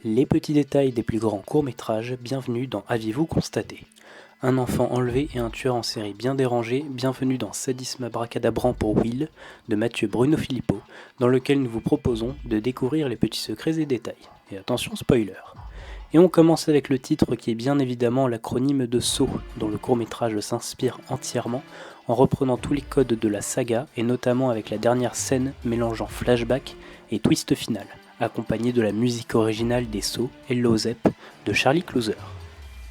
Les petits détails des plus grands courts-métrages, bienvenue dans Aviez-vous constaté? Un enfant enlevé et un tueur en série bien dérangé, bienvenue dans Sadisme abracadabrant pour Will, de Mathieu Bruno Philippot, dans lequel nous vous proposons de découvrir les petits secrets et détails. Et attention spoiler. Et on commence avec le titre qui est bien évidemment l'acronyme de Saw, dont le court-métrage s'inspire entièrement en reprenant tous les codes de la saga et notamment avec la dernière scène mélangeant flashback et twist final, accompagné de la musique originale des Saw, Hello Zep, de Charlie Clouser.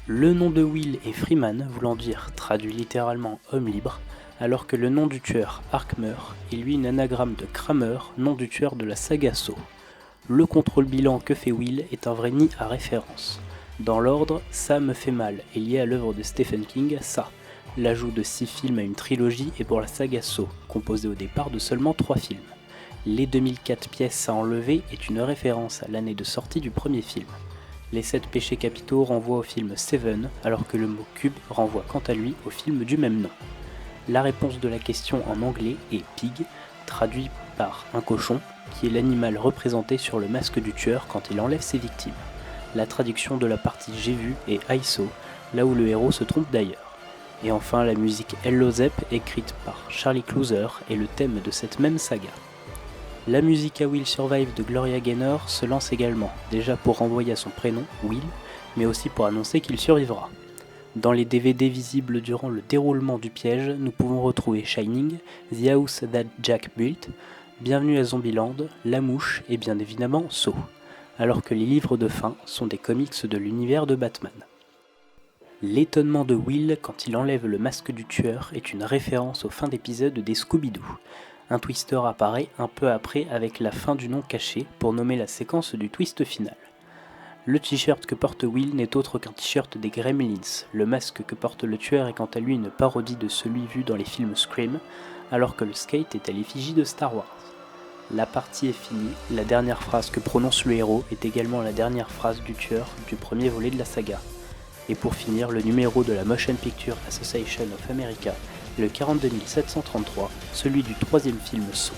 Le nom de Will est Freeman, voulant dire traduit littéralement homme libre, alors que le nom du tueur, Arkmer, est lui une anagramme de Kramer, nom du tueur de la saga Saw. Le contrôle bilan que fait Will est un vrai nid à référence. Dans l'ordre, Ça me fait mal est lié à l'œuvre de Stephen King, Ça. L'ajout de 6 films à une trilogie est pour la saga Saw, composée au départ de seulement 3 films. Les 2004 pièces à enlever est une référence à l'année de sortie du premier film. Les 7 péchés capitaux renvoient au film Seven, alors que le mot cube renvoie quant à lui au film du même nom. La réponse de la question en anglais est pig, traduit par un cochon, qui est l'animal représenté sur le masque du tueur quand il enlève ses victimes. La traduction de la partie j'ai vu est I saw, là où le héros se trompe d'ailleurs. Et enfin la musique Hello Zep, écrite par Charlie Clouser, est le thème de cette même saga. La musique à Will Survive de Gloria Gaynor se lance également, déjà pour renvoyer à son prénom, Will, mais aussi pour annoncer qu'il survivra. Dans les DVD visibles durant le déroulement du piège, nous pouvons retrouver Shining, The House That Jack Built, Bienvenue à Zombieland, La Mouche et bien évidemment Saw, alors que les livres de fin sont des comics de l'univers de Batman. L'étonnement de Will quand il enlève le masque du tueur est une référence aux fins d'épisode des Scooby-Doo. Un twister apparaît un peu après avec la fin du nom caché pour nommer la séquence du twist final. Le t-shirt que porte Will n'est autre qu'un t-shirt des Gremlins. Le masque que porte le tueur est quant à lui une parodie de celui vu dans les films Scream, alors que le skate est à l'effigie de Star Wars. La partie est finie, la dernière phrase que prononce le héros est également la dernière phrase du tueur du premier volet de la saga. Et pour finir, le numéro de la Motion Picture Association of America est le 42 733, celui du troisième film Saw.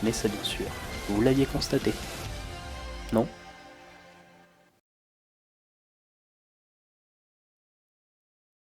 Mais ça bien sûr, vous l'aviez constaté. Non ?